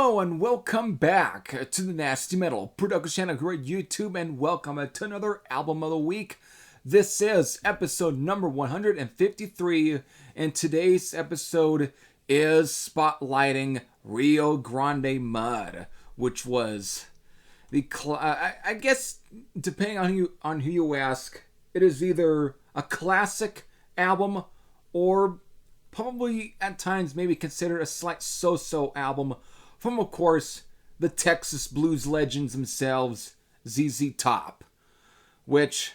Hello and welcome back to the Nasty Metal Production channel here at YouTube, and welcome to another album of the week. This is episode number 153, and today's episode is spotlighting Rio Grande Mud, which was the I guess depending on who you ask, it is either a classic album or probably at times maybe considered a slight so-so album from, of course, the Texas blues legends themselves, ZZ Top, which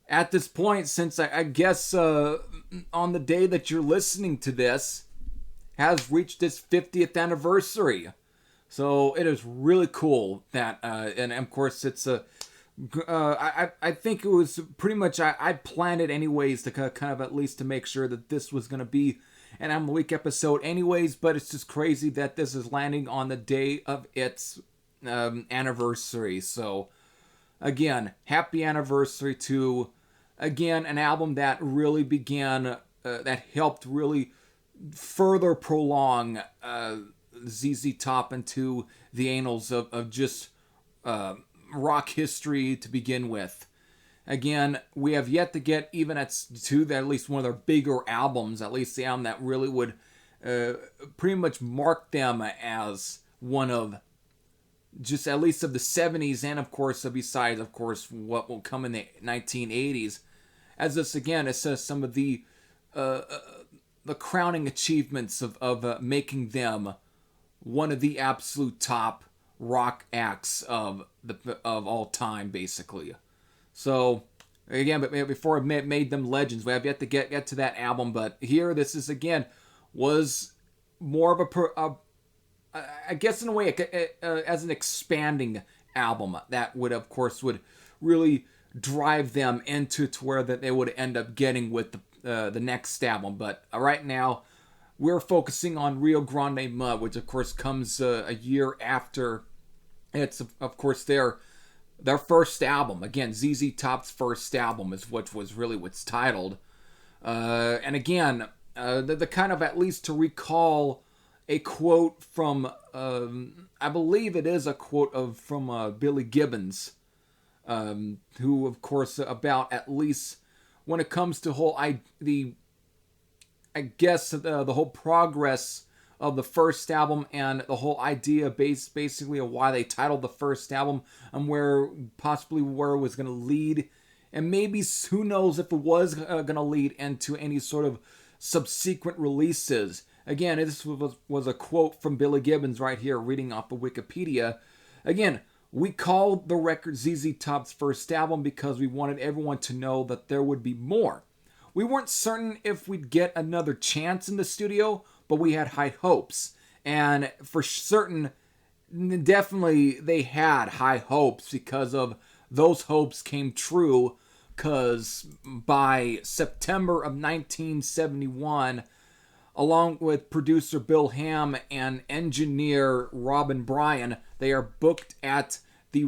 at this point, since I guess on the day that you're listening to this, has reached its 50th anniversary. So it is really cool that, and of course it's a, I think it was pretty much, I planned it anyways to kind of at least to make sure that this was going to be an Album of the Week episode anyways, but it's just crazy that this is landing on the day of its anniversary. So again, happy anniversary to, again, an album that really began, that helped really further prolong ZZ Top into the annals of just rock history to begin with. Again, we have yet to get even at least one of their bigger albums, at least the album that really would pretty much mark them as one of just at least of the 70s, and of course besides of course what will come in the 1980s. As this again, it says some of the crowning achievements of making them one of the absolute top rock acts of all time, basically. So again, but before it made them legends, we have yet to get to that album. But here, this is again was more of I guess in a way as an expanding album that would of course would really drive them into to where that they would end up getting with the next album. But right now, we're focusing on Rio Grande Mud, which of course comes a year after. It's of course their first album. Again, ZZ Top's first album is what's titled. And again, the kind of, at least to recall a quote from, I believe it is a quote from Billy Gibbons, who of course about at least when it comes to the whole progress of the first album and the whole idea basically of why they titled the first album and where it was going to lead, and maybe who knows if it was going to lead into any sort of subsequent releases. Again, this was a quote from Billy Gibbons right here, reading off of Wikipedia. Again, we called the record ZZ Top's first album because we wanted everyone to know that there would be more. We weren't certain if we'd get another chance in the studio, but we had high hopes. And for certain, definitely they had high hopes, because of those hopes came true, because by September of 1971, along with producer Bill Ham and engineer Robin Bryan, they are booked at the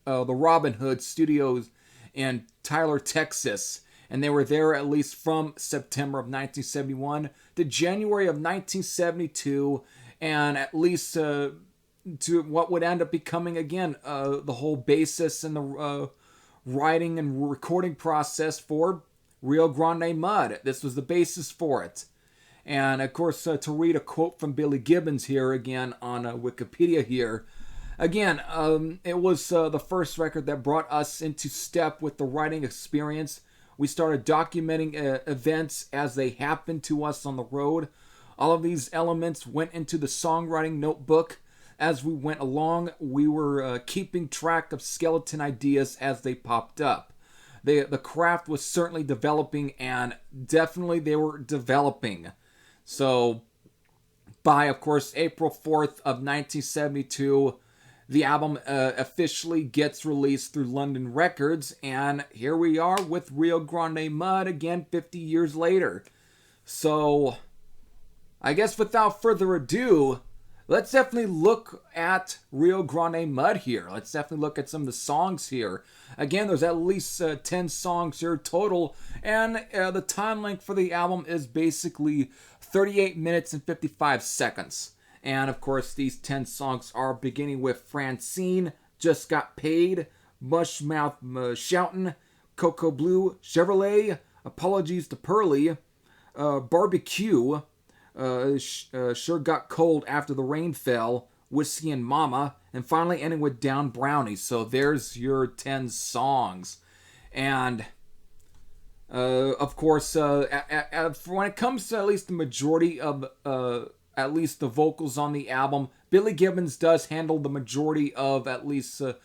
Robin Hood Studios in Tyler, Texas. And they were there at least from September of 1971 to January of 1972, and at least to what would end up becoming, again, the whole basis and the writing and recording process for Rio Grande Mud. This was the basis for it. And of course, to read a quote from Billy Gibbons here again on Wikipedia here. Again, it was the first record that brought us into step with the writing experience. We started documenting events as they happened to us on the road. All of these elements went into the songwriting notebook. As we went along, we were keeping track of skeleton ideas as they popped up. The craft was certainly developing, and definitely they were developing. So, by, of course, April 4th of 1972, the album officially gets released through London Records, and here we are with Rio Grande Mud again 50 years later. So, I guess without further ado, let's definitely look at Rio Grande Mud here. Let's definitely look at some of the songs here. Again, there's at least 10 songs here total, and the time length for the album is basically 38 minutes and 55 seconds. And of course, these 10 songs are beginning with Francine, Just Got Paid, Mushmouth Shoutin', Cocoa Blue, Chevrolet, Apologies to Pearly, Barbecue, Sure Got Cold After the Rain Fell, Whiskey and Mama, and finally ending with Down Brownie. So there's your 10 songs. And of course, when it comes to at least the majority of at least the vocals on the album, Billy Gibbons does handle the majority of at least the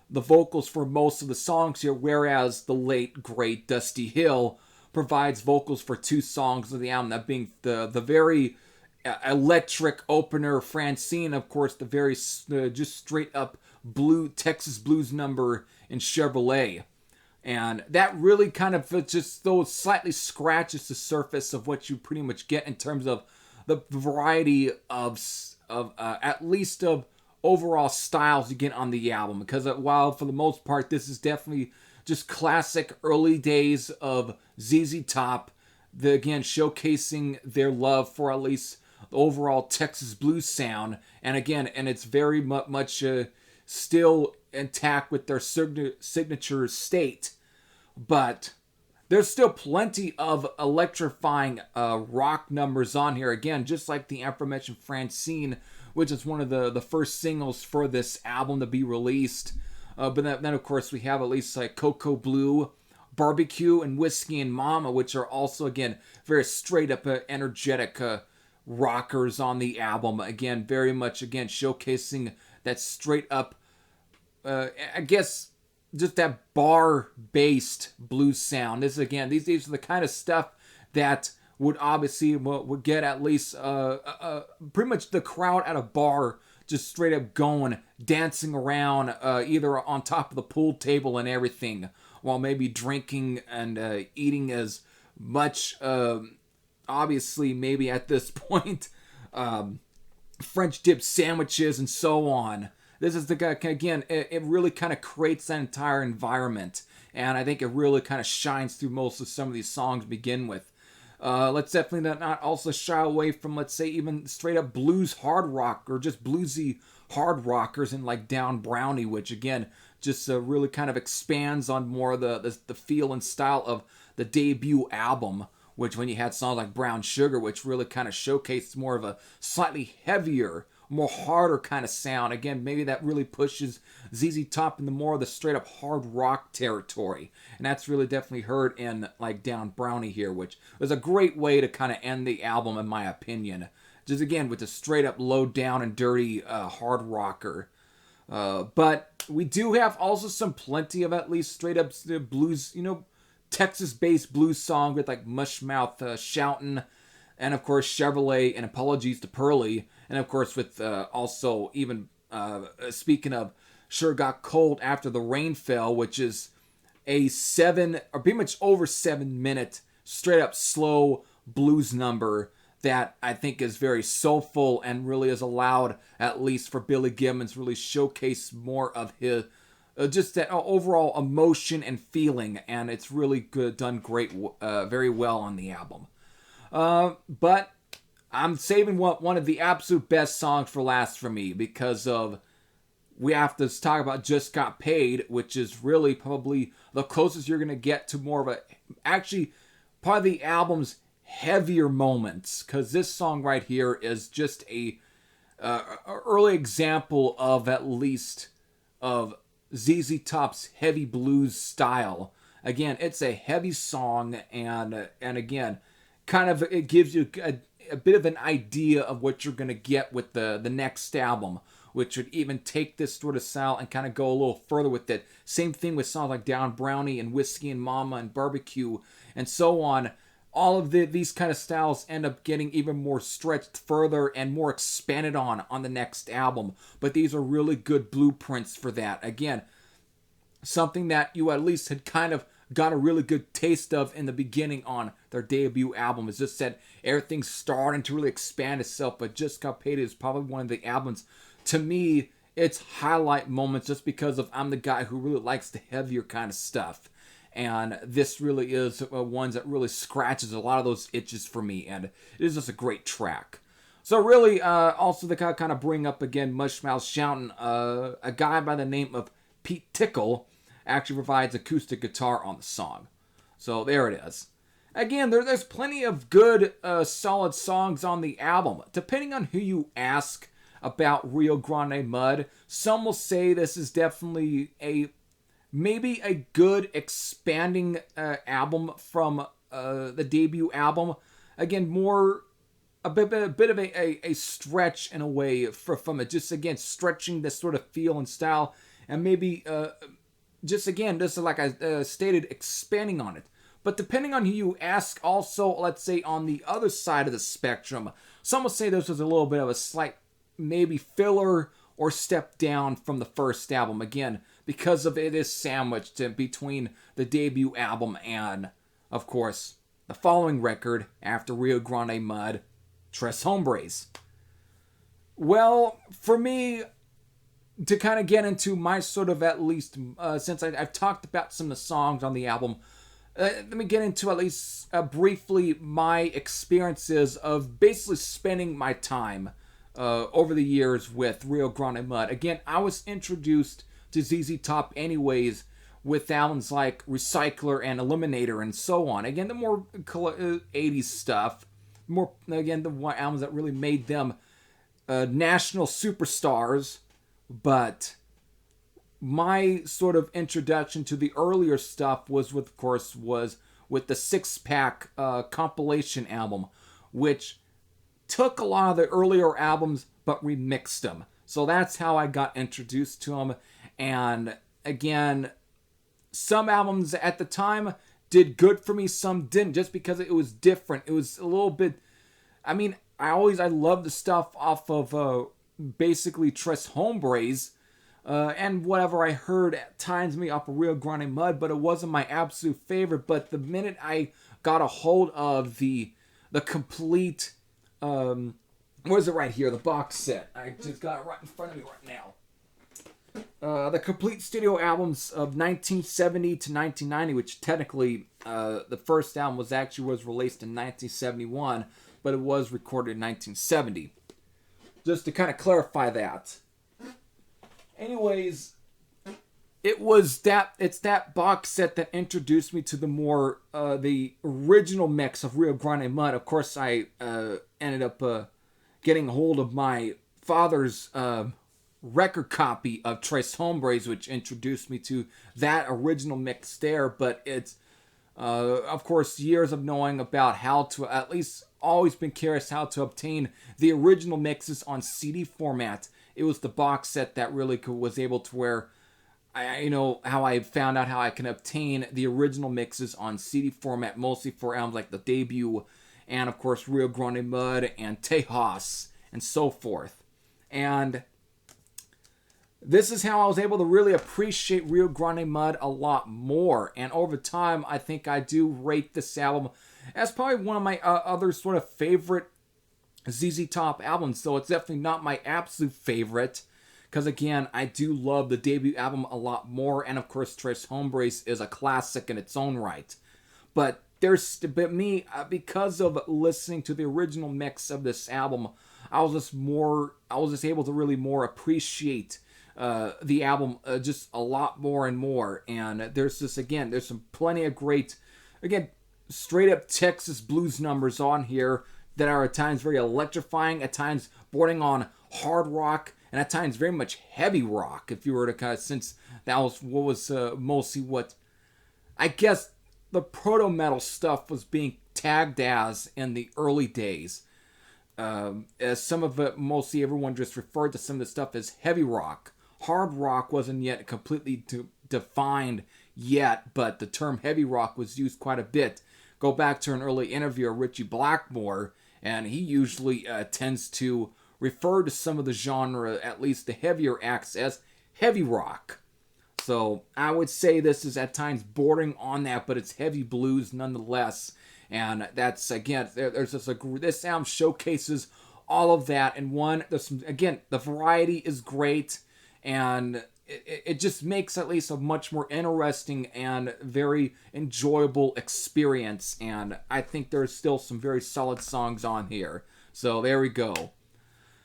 vocals for most of the songs here, whereas the late, great Dusty Hill provides vocals for 2 songs of the album, that being the very electric opener Francine, of course, the very just straight up Texas blues number in Chevrolet. And that really kind of just though slightly scratches the surface of what you pretty much get in terms of the variety of at least of overall styles you get on the album. Because while for the most part this is definitely just classic early days of ZZ Top, again showcasing their love for at least the overall Texas blues sound, and it's very much still intact with their signature state. But there's still plenty of electrifying rock numbers on here. Again, just like the aforementioned Francine, which is one of the first singles for this album to be released. But then, of course, we have at least like Cocoa Blue, Barbecue, and Whiskey and Mama, which are also, again, very straight up energetic rockers on the album. Again, very much, again, showcasing that straight up, I guess, just that bar-based blues sound. This again, these are the kind of stuff that would obviously would get at least pretty much the crowd at a bar just straight up going, dancing around, either on top of the pool table and everything, while maybe drinking and eating as much, obviously maybe at this point, French dip sandwiches and so on. This is the guy, again, it really kind of creates that entire environment. And I think it really kind of shines through most of some of these songs to begin with. Let's definitely not also shy away from, let's say, even straight up blues hard rock or just bluesy hard rockers in like Down Brownie, which again, just really kind of expands on more of the feel and style of the debut album. Which when you had songs like Brown Sugar, which really kind of showcased more of a slightly heavier, more harder kind of sound. Again, maybe that really pushes ZZ Top into more of the straight up hard rock territory. And that's really definitely heard in like Down Brownie here, which was a great way to kind of end the album in my opinion. Just again, with the straight up low down and dirty hard rocker. But we do have also some plenty of at least straight up blues, Texas-based blues song with like Mushmouth Shoutin', and of course Chevrolet and Apologies to Pearly, and of course with also even speaking of Sure Got Cold After the Rain Fell, which is a 7 or pretty much over 7 minute straight up slow blues number that I think is very soulful and really has allowed at least for Billy Gibbons really showcase more of his just that overall emotion and feeling, and it's really good, done great, very well on the album. But I'm saving one of the absolute best songs for last for me because of we have to talk about Just Got Paid, which is really probably the closest you're going to get to more of a actually part of the album's heavier moments, because this song right here is just a early example of at least of ZZ Top's heavy blues style. Again, it's a heavy song, and again, kind of it gives you a bit of an idea of what you're going to get with the next album, which would even take this sort of style and kind of go a little further with it. Same thing with songs like Down Brownie and Whiskey and Mama and Barbecue and so on. All of these kind of styles end up getting even more stretched further and more expanded on the next album. But these are really good blueprints for that. Again, something that you at least had kind of got a really good taste of in the beginning on their debut album. It's just that everything's starting to really expand itself. But Just Got Paid is probably one of the albums, to me, it's highlight moments just because of I'm the guy who really likes the heavier kind of stuff. And this really is one that really scratches a lot of those itches for me. And it is just a great track. So really, also to kind of bring up again Mushmouth Shoutin', a guy by the name of Pete Tickle actually provides acoustic guitar on the song. So there it is. Again, there's plenty of good, solid songs on the album. Depending on who you ask about Rio Grande Mud, some will say this is definitely maybe a good expanding album from the debut album. Again, a bit of a stretch in a way from it. Just again, stretching this sort of feel and style, and maybe just like I stated, expanding on it. But depending on who you ask, also, let's say on the other side of the spectrum, some will say this was a little bit of a slight maybe filler or step down from the first album. Again, because of it is sandwiched between the debut album and, of course, the following record after Rio Grande Mud, Tres Hombres. Well, for me, to kind of get into my sort of, at least, since I've talked about some of the songs on the album, let me get into at least briefly my experiences of basically spending my time over the years with Rio Grande Mud. Again, I was introduced to ZZ Top anyways with albums like Recycler and Eliminator and so on. Again, the more 80s stuff, more, again, the albums that really made them national superstars. But my sort of introduction to the earlier stuff was with the Six Pack compilation album, which took a lot of the earlier albums but remixed them. So that's how I got introduced to them. And again, some albums at the time did good for me, some didn't, just because it was different. It was a little bit, I mean, I love the stuff off of basically Tres Hombres, and whatever I heard at times me off of Rio Grande Mud, but it wasn't my absolute favorite. But the minute I got a hold of the complete, what is it right here, the box set, I just got it right in front of me right now. The complete studio albums of 1970 to 1990, which technically the first album was released in 1971, but it was recorded in 1970. Just to kind of clarify that. Anyways, it's that box set that introduced me to the original mix of Rio Grande Mud. Of course, I ended up getting a hold of my father's record copy of Tres Hombres, which introduced me to that original mix there. But it's, of course, years of knowing about how to, at least always been curious how to obtain the original mixes on CD format. It was the box set that really was able to where how I found out how I can obtain the original mixes on CD format, mostly for albums like the debut and, of course, Rio Grande Mud and Tejas and so forth. And this is how I was able to really appreciate Rio Grande Mud a lot more. And over time, I think I do rate this album as probably one of my other sort of favorite ZZ Top albums, though it's definitely not my absolute favorite, because again, I do love the debut album a lot more, and of course, Tres Hombres is a classic in its own right. But because of listening to the original mix of this album, I was just able to really more appreciate the album just a lot more and more. And there's some plenty of great, again, straight up Texas blues numbers on here that are at times very electrifying, at times bordering on hard rock, and at times very much heavy rock, if you were to kind of, since that was what was mostly what I guess the proto-metal stuff was being tagged as in the early days. As some of it, mostly everyone just referred to some of the stuff as heavy rock. Hard rock wasn't yet completely defined yet, but the term heavy rock was used quite a bit. Go back to an early interview of Richie Blackmore, and he usually tends to refer to some of the genre, at least the heavier acts, as heavy rock. So I would say this is at times bordering on that, but it's heavy blues nonetheless. And that's, again, this album showcases all of that in one. The variety is great, and it just makes at least a much more interesting and very enjoyable experience. And I think there's still some very solid songs on here. So there we go.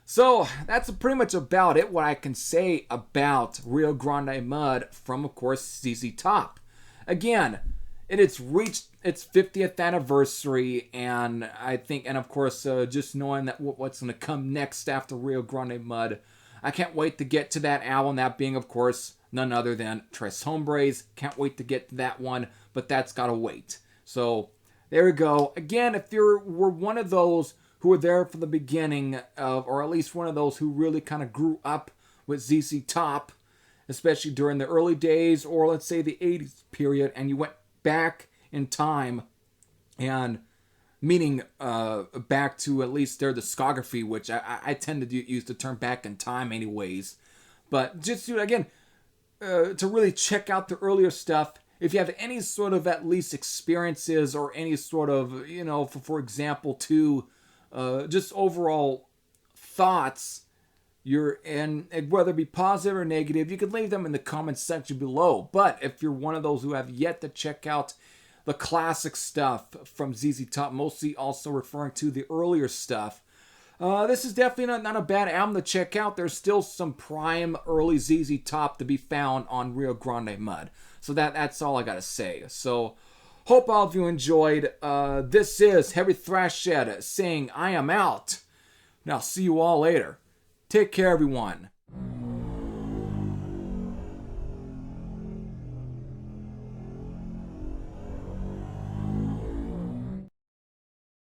So that's pretty much about it, what I can say about Rio Grande Mud from, of course, ZZ Top. Again, it's reached its 50th anniversary, and I think, and of course, just knowing that what's going to come next after Rio Grande Mud, I can't wait to get to that album, that being, of course, none other than Tres Hombres. Can't wait to get to that one, but that's got to wait. So, there we go. Again, if were one of those who were there from the beginning of, or at least one of those who really kind of grew up with ZZ Top, especially during the early days, or let's say the 80s period, and you went back in time, and meaning back to at least their discography, which I tend to use the term back in time anyways. But just to, again, to really check out the earlier stuff, if you have any sort of at least experiences or any sort of, for example, to just overall thoughts, and whether it be positive or negative, you can leave them in the comments section below. But if you're one of those who have yet to check out the classic stuff from ZZ Top, mostly also referring to the earlier stuff, this is definitely not a bad album to check out. There's still some prime early ZZ Top to be found on Rio Grande Mud. So that's all I gotta say. So hope all of you enjoyed. This is Heavy Thrash Shed saying I am out. Now see you all later. Take care, everyone.